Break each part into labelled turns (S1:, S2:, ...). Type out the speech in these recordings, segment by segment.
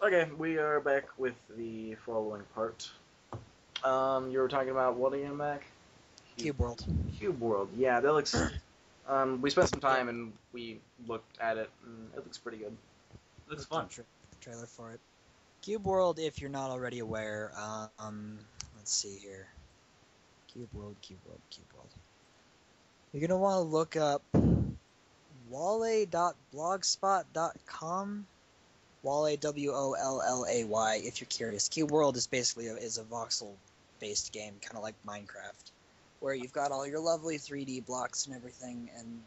S1: Okay, we are back with the following part. You were talking about what again, Mac?
S2: Cube World.
S1: Cube World. Yeah, that looks. We spent some time and we looked at it, and it looks pretty good.
S3: Looks fun.
S2: Trailer for it. Cube World, if you're not already aware, let's see here. Cube World. You're gonna want to look up wallay.blogspot.com. Wallay, Wollay, if you're curious. Cube World is basically a voxel-based game, kind of like Minecraft, where you've got all your lovely 3D blocks and everything, and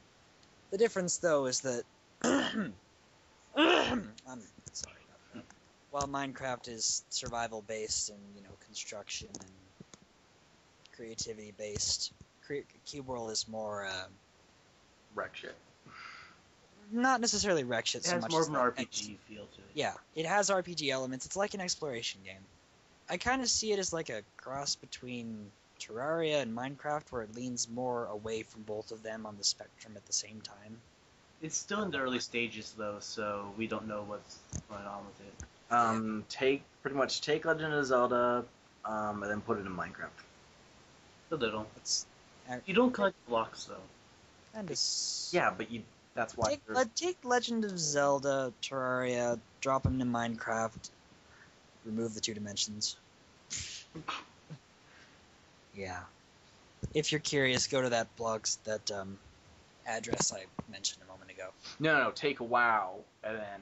S2: the difference, though, is that I'm sorry about that. While Minecraft is survival-based and, construction and creativity-based, Cube World is more,
S1: Wreck shit.
S2: not necessarily wreck shit so much.
S3: It has more of an RPG feel to it.
S2: Yeah, it has RPG elements. It's like an exploration game. I kind of see it as like a cross between Terraria and Minecraft, where it leans more away from both of them on the spectrum at the same time.
S3: It's still in the early stages, though, so we don't know what's going on with it.
S1: Pretty much take Legend of Zelda, and then put it in Minecraft.
S3: A little.
S2: It's
S3: You don't collect blocks, though.
S2: kind of
S1: Yeah, but that's why.
S2: take Legend of Zelda, Terraria, drop them in Minecraft, remove the 2 dimensions. Yeah. If you're curious, go to that address I mentioned a moment ago.
S1: No, take WoW and then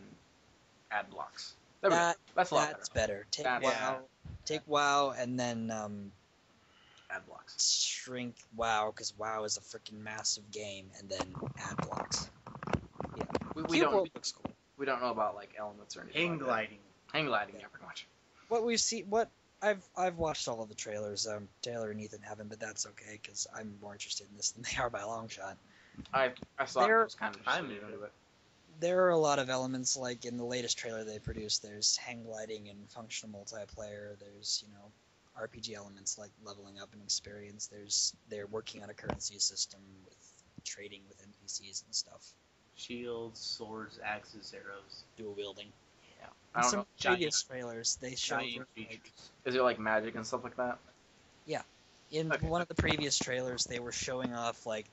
S1: add blocks. That's a lot
S2: better.
S1: better.
S2: Take WoW and then
S1: add blocks.
S2: shrink WoW, because WoW is a freaking massive game, and then add blocks. Yeah.
S1: We don't
S2: looks cool.
S1: We don't know about like elements or anything.
S3: Hang gliding.
S1: Hang gliding, yeah, pretty much.
S2: I've watched all of the trailers. Taylor and Ethan haven't, but that's okay, because I'm more interested in this than they are by a long shot.
S1: I thought it was kind of
S3: I'm
S1: into it.
S2: There are a lot of elements, like in the latest trailer they produced. There's hang gliding and functional multiplayer. There's RPG elements like leveling up and experience. They're working on a currency system with trading with NPCs and stuff.
S3: Shields, swords, axes, arrows.
S2: Dual wielding.
S1: Yeah.
S2: In
S1: I don't
S2: some
S1: know.
S2: previous trailers, they showed
S3: Giant
S2: like,
S3: features.
S1: Is it like magic and stuff like that?
S2: in
S1: Okay.
S2: one of the previous trailers, they were showing off like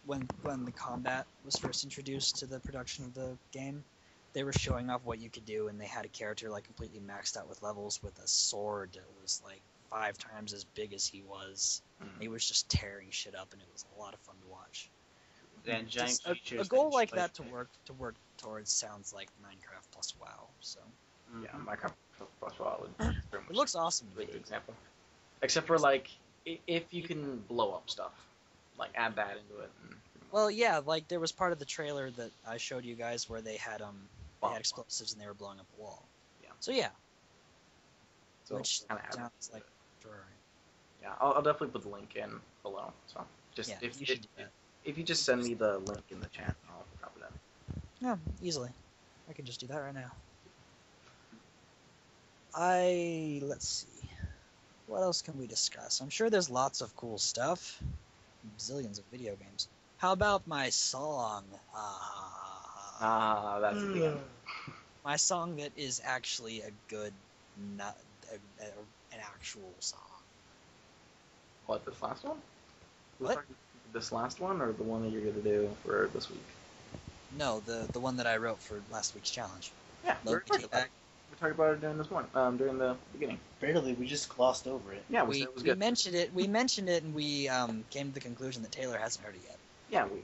S2: when the combat was first introduced to the production of the game. They were showing off what you could do, and they had a character like completely maxed out with levels with a sword that was like 5 times as big as he was.
S1: Mm-hmm.
S2: He was just tearing shit up, and it was a lot of fun to watch.
S3: And giant
S2: Just
S3: features.
S2: a goal
S3: that
S2: like
S3: display-
S2: that to work towards sounds like Minecraft plus WoW. So
S3: Mhm.
S1: Yeah, Minecraft plus WoW would very much
S2: it looks awesome.
S1: be a good example. Except for like if you can blow up stuff, like add that into it.
S2: Well, yeah, like there was part of the trailer that I showed you guys where they had
S1: Bomb.
S2: explosives and they were blowing up a wall.
S1: Yeah.
S2: So yeah,
S1: So
S2: which
S1: kind of add
S2: sounds
S1: that.
S2: like Terraria.
S1: Yeah, I'll definitely put the link in below. So just
S2: Yeah,
S1: if
S2: you should do that.
S1: if you just send me the link in the chat, I'll drop it in.
S2: Yeah, easily. I can just do that right now. Let's see. What else can we discuss? I'm sure there's lots of cool stuff. Zillions of video games. How about my song?
S1: That's it again.
S2: My song that is actually a good, not an actual song.
S1: What, this last one?
S2: What?
S1: This last one, or the one that you're gonna do for this week?
S2: No, the one that I wrote for last week's challenge.
S1: Yeah, we
S2: Love
S1: talked
S2: to
S1: about it. We talked about it during this morning, during the beginning.
S3: Barely, we just glossed over it.
S1: Yeah, we said it was
S2: We
S1: good.
S2: mentioned it. We mentioned it, and we came to the conclusion that Taylor hasn't heard it yet.
S1: Yeah, we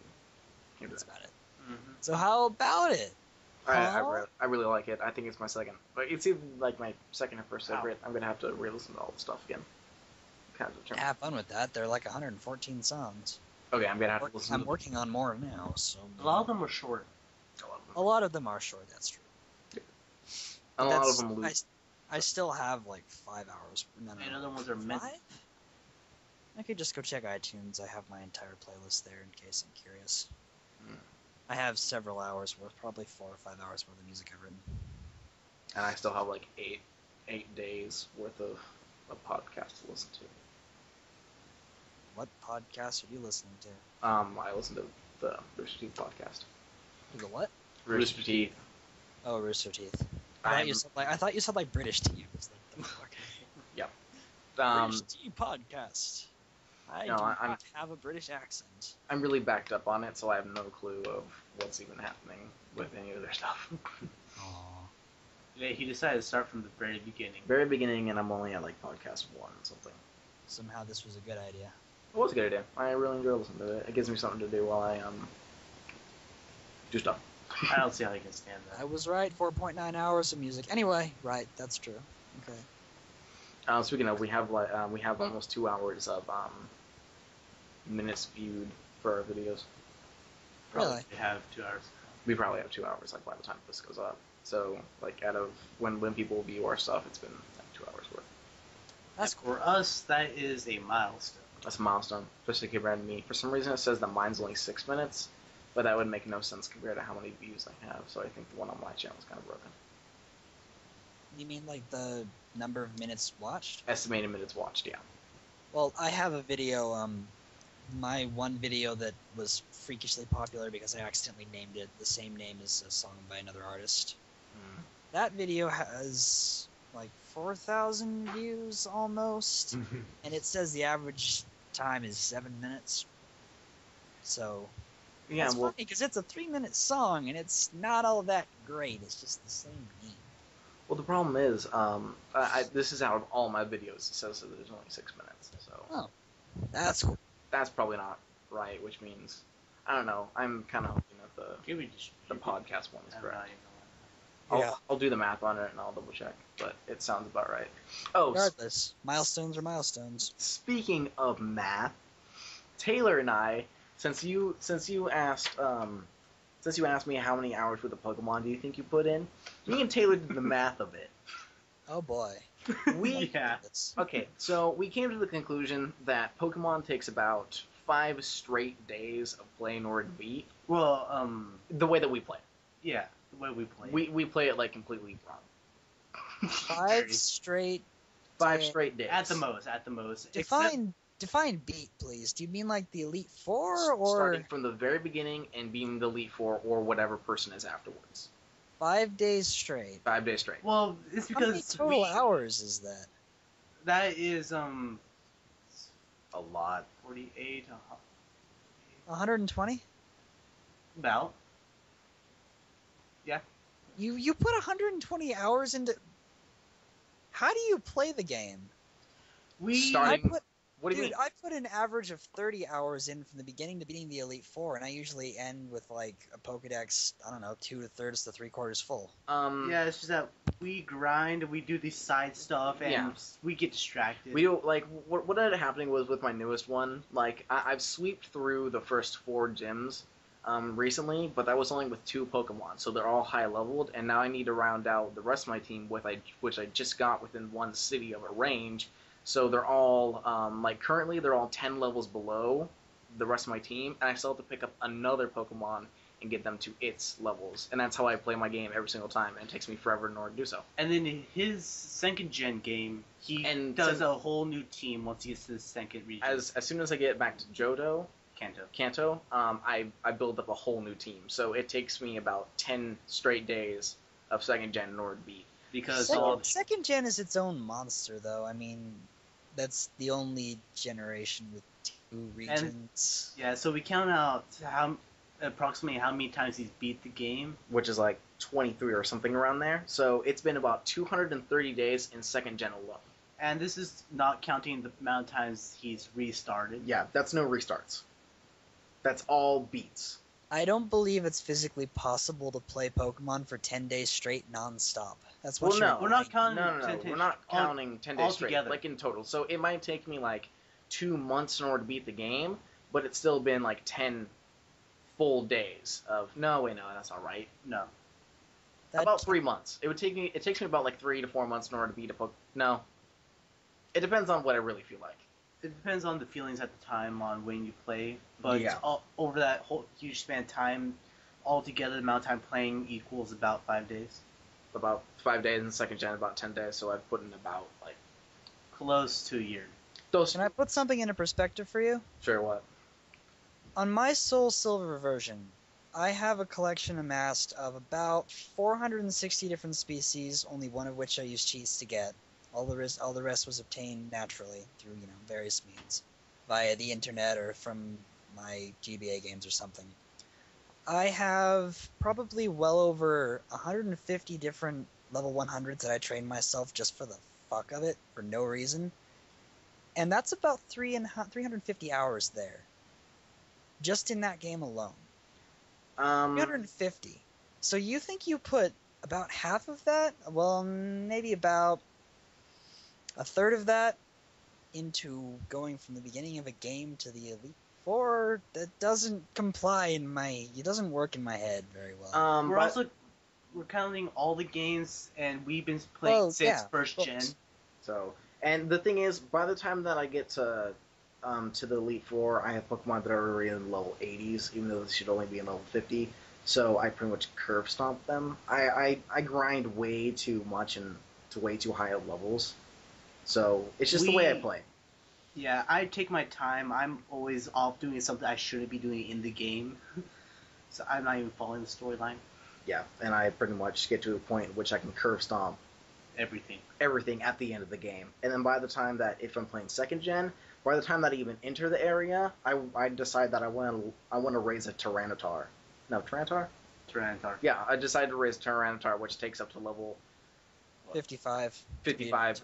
S1: came to
S2: That's
S1: that.
S2: about it.
S3: Mm-hmm.
S2: So how about it?
S1: I really like it. I think it's my second. But it's either like my second or first favorite. I'm gonna have to re-listen to all the stuff again. Kind of determine.
S2: Have fun with that. There are like 114 songs.
S1: Okay, I'm gonna have to listen.
S2: I'm working on more now, so
S3: A lot of them were short.
S2: a lot of them are short. That's true.
S1: And a lot of them lose.
S2: I still have like 5 hours. No,
S3: And other ones are meant.
S2: 5? I could just go check iTunes. I have my entire playlist there in case I'm curious.
S1: Hmm.
S2: I have several hours worth, probably 4 or 5 hours worth of music I've written.
S1: And I still have like eight days worth of a podcast to listen to.
S2: What podcast are you listening to?
S1: I listen to the Rooster Teeth podcast.
S2: The what?
S1: Rooster Teeth.
S2: Oh, Rooster Teeth. I thought you said like British tea. I was like, the fuck?
S1: Yep.
S2: British tea podcast. I do
S1: I'm
S2: not have a British accent.
S1: I'm really backed up on it, so I have no clue of what's even happening with any of their stuff.
S2: Aww.
S3: Yeah, he decided to start from the very beginning.
S1: Very beginning, and I'm only at like podcast 1 or something.
S2: Somehow this was a good idea.
S1: It was a good idea. I really enjoy listening to it. It gives me something to do while I do stuff.
S3: I don't see how you can stand that.
S2: I was right. 4.9 hours of music. Anyway, right. That's true. Okay.
S1: Speaking of, we have almost 2 hours of minutes viewed for our videos.
S2: Really?
S3: We have 2 hours.
S1: We probably have 2 hours, like, by the time this goes up. So, like, out of when people view our stuff, it's been like 2 hours worth.
S2: That's
S3: cool. For us, that is a milestone.
S1: That's a milestone, especially compared to me. For some reason, it says that mine's only 6 minutes, but that would make no sense compared to how many views I have. So I think the one on my channel is kind of broken.
S2: You mean like the number of minutes watched?
S1: Estimated minutes watched, yeah.
S2: Well, I have a video, my one video that was freakishly popular because I accidentally named it the same name as a song by another artist. That video has like 4,000 views almost, and it says the average time is 7 minutes. So,
S1: Yeah,
S2: it's
S1: well,
S2: funny because it's a 3-minute song and it's not all that great. It's just the same name.
S1: well, the problem is, this is out of all my videos. It says that there's only 6 minutes, so
S2: Oh, that's cool.
S1: that's probably not right. Which means, I don't know. I'm kind of hoping that the podcast one is correct. I'll do the math on it and I'll double check, but it sounds about right. Oh,
S2: Regardless, milestones are milestones.
S1: speaking of math, Taylor and I, since you asked me how many hours worth of Pokemon do you think you put in, me and Taylor did the math of it.
S2: Oh boy.
S3: Yeah.
S1: Okay, so we came to the conclusion that Pokemon takes about 5 straight days of play in order to beat.
S3: Well,
S1: The way that we play.
S3: yeah, the way we play.
S1: We play it like completely wrong.
S2: 5 straight.
S1: 5 straight days.
S3: At the most.
S2: Define beat, please. Do you mean like the Elite Four, or
S1: starting from the very beginning and being the Elite Four or whatever person is afterwards?
S2: 5 days straight?
S1: 5 days straight.
S3: Well, it's
S2: How many
S3: because
S2: total hours is that?
S3: that is
S1: A lot.
S3: 48
S2: 120?
S3: about. Yeah.
S2: You put 120 hours into. How do you play the game?
S1: Starting. What do you
S2: Dude,
S1: mean?
S2: I put an average of 30 hours in from the beginning to beating the Elite Four, and I usually end with like a Pokedex, I don't know, 2/3 to 3/4 full.
S3: Yeah, it's just that we grind, we do the side stuff, and
S1: Yeah.
S3: we get distracted.
S1: We do, like, what ended up happening was with my newest one, like, I've sweeped through the first 4 gyms recently, but that was only with 2 Pokemon, so they're all high leveled, and now I need to round out the rest of my team which I just got within 1 city of a range, so they're all, like, currently they're all 10 levels below the rest of my team, and I still have to pick up another Pokemon and get them to its levels, and that's how I play my game every single time, and it takes me forever in order to do so.
S3: And then in his second gen game, he does a whole new team once he gets to the second region.
S1: As soon as I get back to Johto, Kanto, I build up a whole new team. So it takes me about 10 straight days of second gen in order to beat.
S3: Because
S2: second gen is its own monster, though. I mean, that's the only generation with 2 regions.
S3: yeah, so we count out approximately how many times he's beat the game.
S1: Which is like 23 or something around there. So it's been about 230 days in second gen alone.
S3: And this is not counting the amount of times he's restarted.
S1: Yeah, that's no restarts. That's all beats.
S2: I don't believe it's physically possible to play Pokemon for 10 days straight non-stop. That's what
S3: we're not counting.
S1: No. We're not counting 10 days straight,
S3: altogether.
S1: like in total. So it might take me like 2 months in order to beat the game, but it's still been like 10 full days of. No, wait, no, that's not right.
S3: No.
S1: About 3 months. It takes me about like 3 to 4 months in order to beat a Pokemon. No. It depends on what I really feel like.
S3: It depends on the feelings at the time on when you play, but
S1: Yeah.
S3: over that whole huge span of time, altogether the amount of time playing equals about 5 days.
S1: About 5 days in second gen, about 10 days. So I've put in about like
S3: Close to a year.
S1: those.
S2: Can I put something into perspective for you?
S1: Sure, what?
S2: On my Soul Silver version, I have a collection amassed of about 460 different species, only one of which I used cheats to get. All the rest was obtained naturally through, various means, via the internet or from my GBA games or something. I have probably well over 150 different level 100s that I trained myself just for the fuck of it, for no reason. And that's about 350 hours there. Just in that game alone. 350. So you think you put about half of that? Well, maybe about a third of that into going from the beginning of a game to the Elite Four? That doesn't it doesn't work in my head very well.
S3: We're counting all the games, and we've been playing since first gen.
S1: So, and the thing is, by the time that I get to the Elite Four, I have Pokemon that are already in level 80s, even though they should only be in level 50. So I pretty much curve stomp them. I grind way too much and to way too high of levels. So it's just the way I play.
S3: Yeah, I take my time. I'm always off doing something I shouldn't be doing in the game. So I'm not even following the storyline.
S1: Yeah, and I pretty much get to a point in which I can curve stomp everything at the end of the game. And then by the time that, if I'm playing second gen, by the time that I even enter the area, I decide that I want to raise a Tyranitar. No, Tyranitar?
S3: Tyranitar.
S1: Yeah, I decided to raise Tyranitar, which takes up to level
S2: 55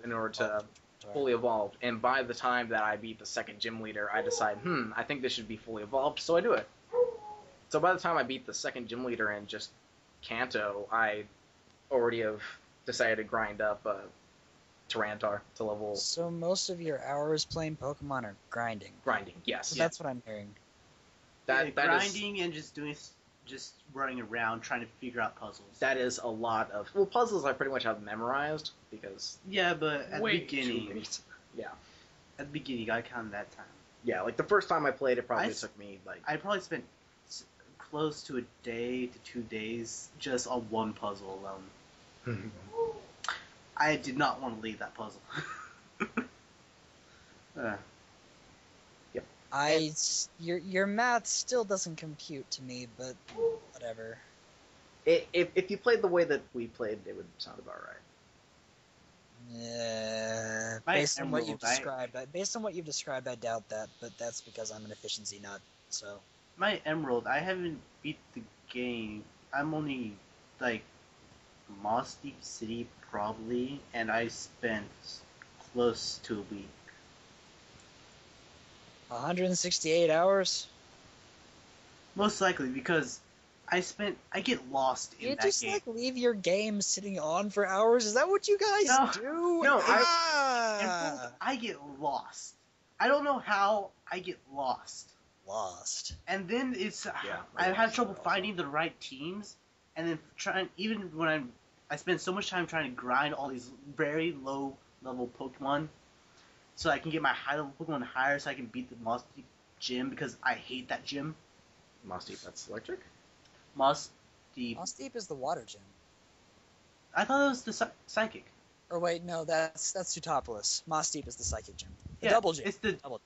S1: in order to fully evolve. And by the time that I beat the second gym leader, I decide, I think this should be fully evolved, so I do it. So by the time I beat the second gym leader in just Kanto, I already have decided to grind up Tyranitar to level...
S2: So most of your hours playing Pokemon are grinding?
S1: Grinding, yes.
S2: So that's what I'm hearing.
S3: Grinding and just running around trying to figure out puzzles.
S1: That is a lot of... Well, puzzles I pretty much have memorized, because...
S3: Yeah, but at the beginning...
S1: Yeah.
S3: At the beginning, you gotta count that time.
S1: Yeah, like the first time I played, it probably took me, like...
S3: I probably spent close to a day to 2 days just on one puzzle alone. I did not want to leave that puzzle.
S1: Yep.
S2: Your math still doesn't compute to me, but whatever.
S1: If you played the way that we played, it would sound about right.
S2: Yeah. Based on what you've described, I doubt that. But that's because I'm an efficiency nut. So.
S3: My Emerald, I haven't beat the game. I'm only like Moss Deep City probably, and I spent close to a week.
S2: 168 hours?
S3: Most likely, because I get lost in that game.
S2: You just like leave your game sitting on for hours? Is that what you guys do?
S1: No,
S3: I get lost. I don't know how I get lost. And then I have trouble finding the right teams, and then even when I spend so much time trying to grind all these very low level Pokemon, so I can get my high level Pokemon higher, so I can beat the Moss Deep gym, because I hate that gym.
S1: Moss Deep, that's electric?
S3: Moss Deep
S2: is the water gym.
S3: I thought it was the psychic.
S2: Or wait, no, that's Tutopolis. Moss Deep is the psychic gym. The
S3: yeah,
S2: double gym.
S3: It's the double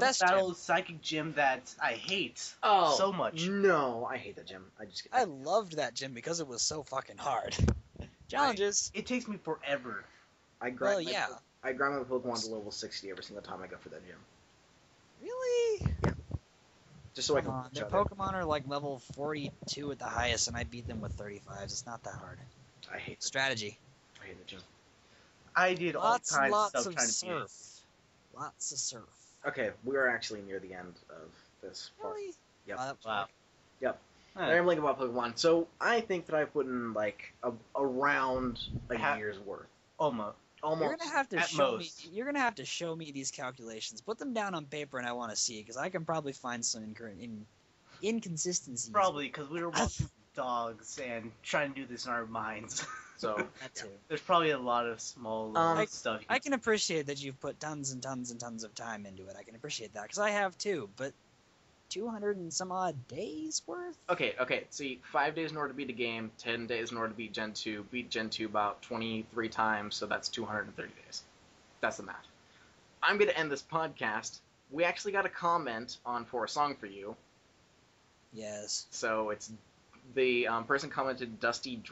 S3: battle psychic gym that I hate so much.
S1: No, I hate that gym.
S2: I loved that gym because it was so fucking hard. Challenges.
S3: It takes me forever.
S1: I grind my Pokemon to level 60 every single time I go for that gym.
S2: Really?
S1: Yeah. Just so I can.
S2: Their Pokemon are like level 42 at the highest, and I beat them with 35s. It's not that hard.
S1: I hate
S2: strategy.
S1: I hate the gym.
S3: I did all kinds of stuff trying
S2: to beat it. Lots of surf.
S1: Okay, we are actually near the end of this part.
S2: Really?
S1: Yep.
S3: Wow.
S1: Yep. I'm rambling about Pokemon. So I think that I put in like around a year's worth.
S3: Almost.
S2: You're gonna have to show me. You're gonna have to show me these calculations. Put them down on paper, and I want to see, because I can probably find some inconsistencies.
S3: Probably because we were watching dogs and trying to do this in our minds.
S1: So
S2: that too.
S3: There's probably a lot of small stuff.
S2: I can appreciate that you've put tons and tons and tons of time into it. I can appreciate that, because I have too. But 200 and some odd days worth?
S1: Okay. See, 5 days in order to beat a game, 10 days in order to beat Gen 2. Beat Gen 2 about 23 times, so that's 230 days. That's the math. I'm going to end this podcast. We actually got a comment for a song for you.
S2: Yes.
S1: So it's the person commented Dusty